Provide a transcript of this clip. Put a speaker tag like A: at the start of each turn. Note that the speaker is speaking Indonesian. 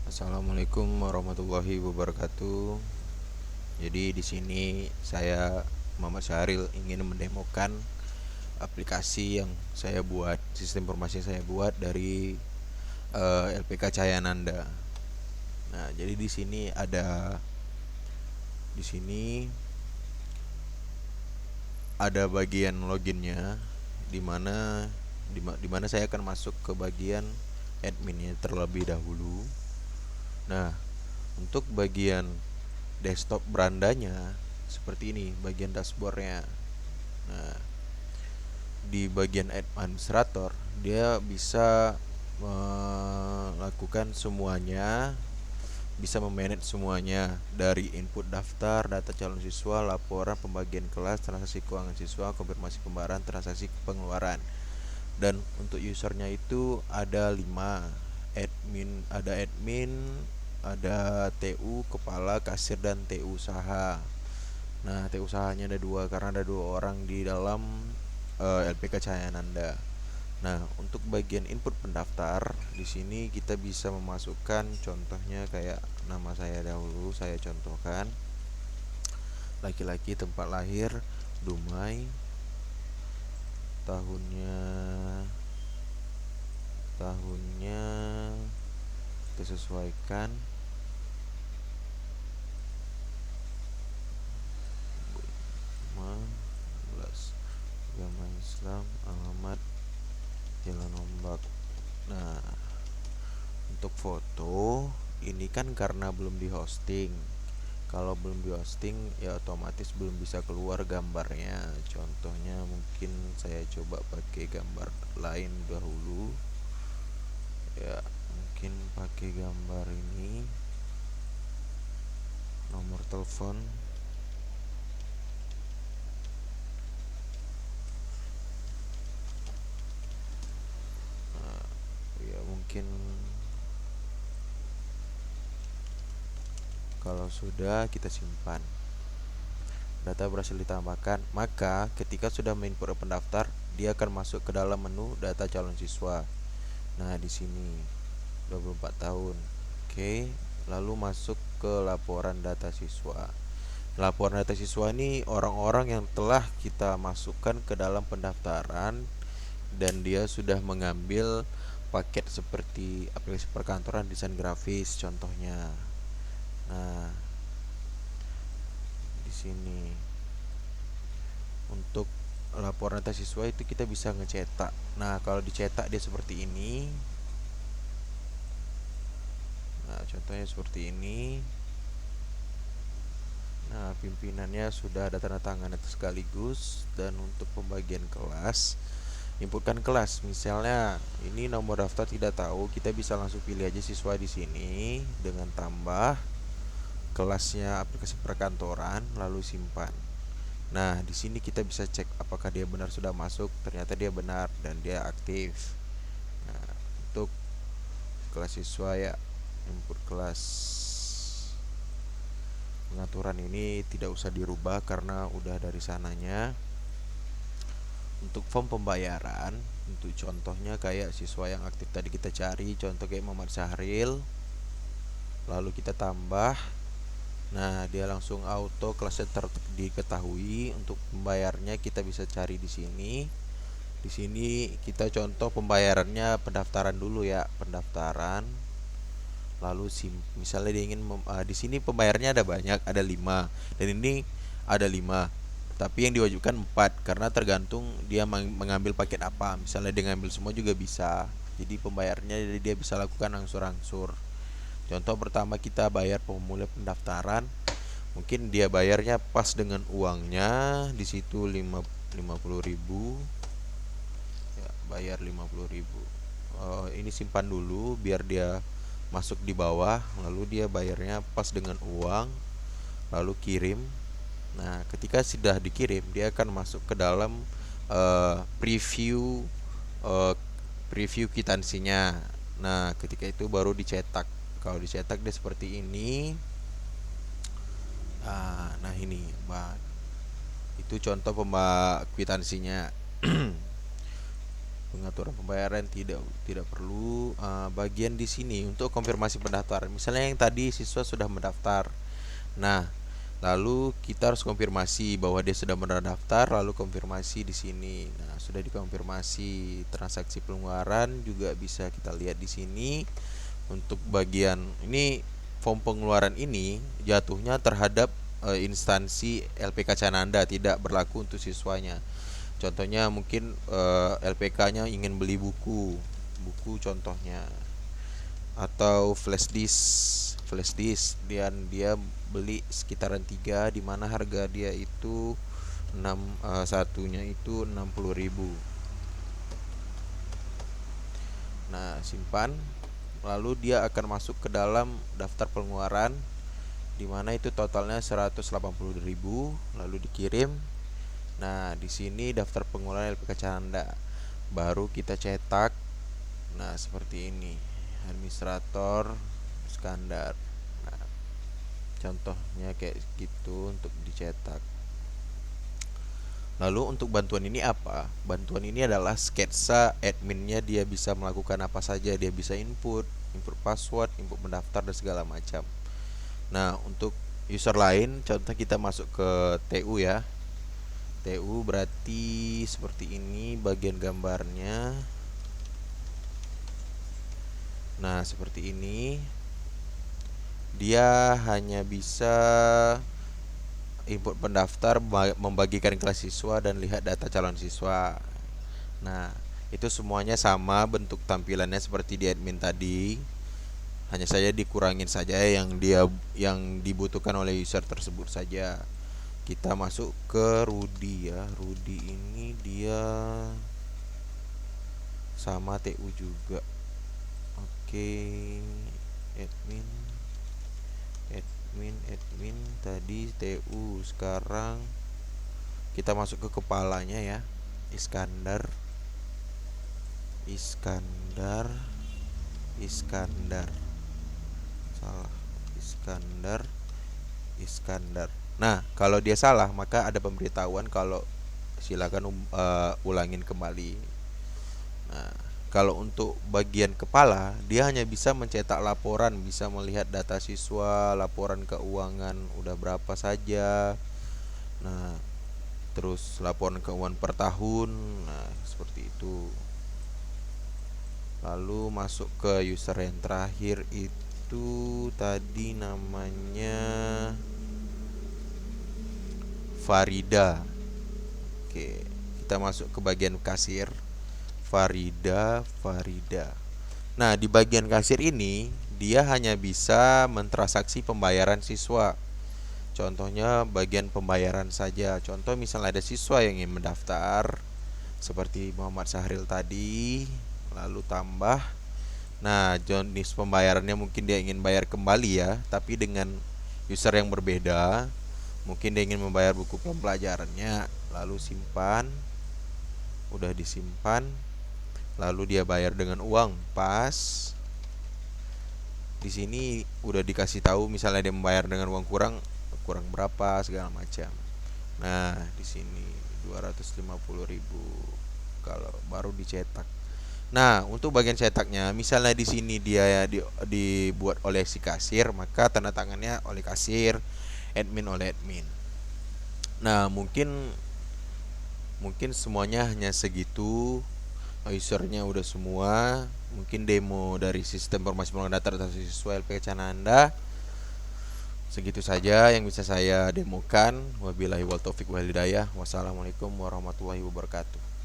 A: Assalamualaikum warahmatullahi wabarakatuh. Jadi di sini saya Muhammad Syahril ingin mendemokan aplikasi yang saya buat, sistem informasi yang saya buat dari LPK Cahayananda. Nah, jadi di sini ada bagian loginnya di mana saya akan masuk ke bagian adminnya terlebih dahulu. Nah, untuk bagian desktop berandanya seperti ini bagian dashboardnya. Nah, di bagian administrator dia bisa melakukan semuanya, bisa memanage semuanya dari input daftar, data calon siswa, laporan pembagian kelas, transaksi keuangan siswa, konfirmasi pembayaran, transaksi pengeluaran. Dan untuk usernya itu ada 5 admin, ada TU kepala, kasir, dan TU usaha. Nah, TU usahanya ada dua karena ada dua orang di dalam LPK Cahayananda. Nah, untuk bagian input pendaftar di sini kita bisa memasukkan contohnya kayak nama saya dahulu, saya contohkan laki-laki, tempat lahir Dumai, tahunnya tahunnya kita sesuaikan 15, agama Islam, alamat Jalan Ombak. Nah, untuk foto ini kan karena belum di hosting. Kalau belum di hosting ya otomatis belum bisa keluar gambarnya. Contohnya mungkin saya coba pakai gambar lain dahulu. Ya, mungkin pakai gambar ini. Nomor telepon. Nah, ya mungkin kalau sudah kita simpan. Data berhasil ditambahkan, maka ketika sudah menginput pendaftar, dia akan masuk ke dalam menu data calon siswa. Nah, di sini 24 tahun. Oke, lalu masuk ke laporan data siswa. Laporan data siswa ini orang-orang yang telah kita masukkan ke dalam pendaftaran dan dia sudah mengambil paket seperti aplikasi perkantoran, desain grafis contohnya. Nah, di sini untuk laporan data siswa itu kita bisa ngecetak. Nah, kalau dicetak dia seperti ini. Nah, contohnya seperti ini. Nah, pimpinannya sudah ada tanda tangan atas sekaligus. Dan untuk pembagian kelas, inputkan kelas. Misalnya ini nomor daftar tidak tahu, kita bisa langsung pilih aja siswa di sini dengan tambah kelasnya aplikasi perkantoran lalu simpan. Nah, di sini kita bisa cek apakah dia benar sudah masuk. Ternyata dia benar dan dia aktif. Nah, untuk kelas siswa ya, input kelas. Pengaturan ini tidak usah dirubah karena udah dari sananya. Untuk form pembayaran, untuk contohnya kayak siswa yang aktif tadi kita cari, contoh kayak Muhammad Syahril, lalu kita tambah. Nah, dia langsung auto kelasnya diketahui. Untuk pembayarnya kita bisa cari di sini. Di sini kita contoh pembayarannya pendaftaran dulu ya, pendaftaran. Lalu misalnya dia ingin di sini pembayarnya ada banyak, ada 5 dan ini ada 5. Tapi yang diwajibkan 4 karena tergantung dia mengambil paket apa. Misalnya dia ngambil semua juga bisa. Jadi pembayarnya dia bisa lakukan angsur-angsur. Contoh pertama kita bayar pemula pendaftaran. Mungkin dia bayarnya pas dengan uangnya di situ 50.000. Ya, bayar 50.000. Ini simpan dulu biar dia masuk di bawah, lalu dia bayarnya pas dengan uang, lalu kirim. Nah, ketika sudah dikirim, dia akan masuk ke dalam preview eh, preview kwitansinya. Nah, ketika itu baru dicetak. Kalau dicetak dia seperti ini. Nah ini, Mbak. Itu contoh kwitansinya. Pengaturan pembayaran tidak perlu. Bagian di sini untuk konfirmasi pendaftaran. Misalnya yang tadi siswa sudah mendaftar. Nah, lalu kita harus konfirmasi bahwa dia sudah mendaftar, lalu konfirmasi di sini. Nah, sudah dikonfirmasi transaksi pengeluaran juga bisa kita lihat di sini. Untuk bagian ini form pengeluaran ini jatuhnya terhadap instansi LPK Cananda, tidak berlaku untuk siswanya. Contohnya mungkin LPK-nya ingin beli buku contohnya, atau flash disk dan dia beli sekitaran 3 di mana harga dia itu 6 satunya itu 60.000. Nah, simpan. Lalu dia akan masuk ke dalam daftar pengeluaran di mana itu totalnya 180.000, lalu dikirim. Nah, di sini daftar pengeluaran LPK Canda. Baru kita cetak. Nah, seperti ini. Administrator Iskandar. Nah, contohnya kayak gitu untuk dicetak. Lalu untuk bantuan ini apa? Bantuan ini adalah sketsa adminnya, dia bisa melakukan apa saja, dia bisa input password, input mendaftar dan segala macam. Nah, untuk user lain, contoh kita masuk ke TU ya. TU berarti seperti ini bagian gambarnya. Nah, seperti ini. Dia hanya bisa input pendaftar, membagikan kelas siswa dan lihat data calon siswa. Nah, itu semuanya sama bentuk tampilannya seperti di admin tadi. Hanya saja dikurangin saja yang dibutuhkan oleh user tersebut saja. Kita masuk ke Rudy ya. Rudy ini dia sama TU juga. Oke, admin tadi TU. Sekarang kita masuk ke kepalanya ya. Iskandar. Salah. Iskandar. Nah, kalau dia salah maka ada pemberitahuan kalau silakan ulangin kembali. Nah, kalau untuk bagian kepala, dia hanya bisa mencetak laporan, bisa melihat data siswa, laporan keuangan udah berapa saja. Nah, terus laporan keuangan per tahun. Nah, seperti itu. Lalu masuk ke user yang terakhir itu tadi namanya Farida. Oke, kita masuk ke bagian kasir. Farida. Nah, di bagian kasir ini dia hanya bisa mentransaksi pembayaran siswa. Contohnya bagian pembayaran saja. Contoh misalnya ada siswa yang ingin mendaftar seperti Muhammad Sahril tadi, lalu tambah. Nah, jenis pembayarannya mungkin dia ingin bayar kembali ya, tapi dengan user yang berbeda. Mungkin dia ingin membayar buku pembelajarannya, lalu simpan. Udah disimpan, lalu dia bayar dengan uang pas. Di sini udah dikasih tahu misalnya dia membayar dengan uang kurang berapa segala macam. Nah, di sini 250.000 kalau baru dicetak. Nah, untuk bagian cetaknya, misalnya di sini dia dibuat oleh si kasir, maka tanda tangannya oleh kasir, admin oleh admin. Nah, mungkin semuanya hanya segitu. Usernya udah semua. Mungkin demo dari sistem informasi pengelolaan data data siswa LPK Cananda. Segitu saja yang bisa saya demokan. Wabillahi wal taufiq wal hidayah. Wassalamualaikum warahmatullahi wabarakatuh.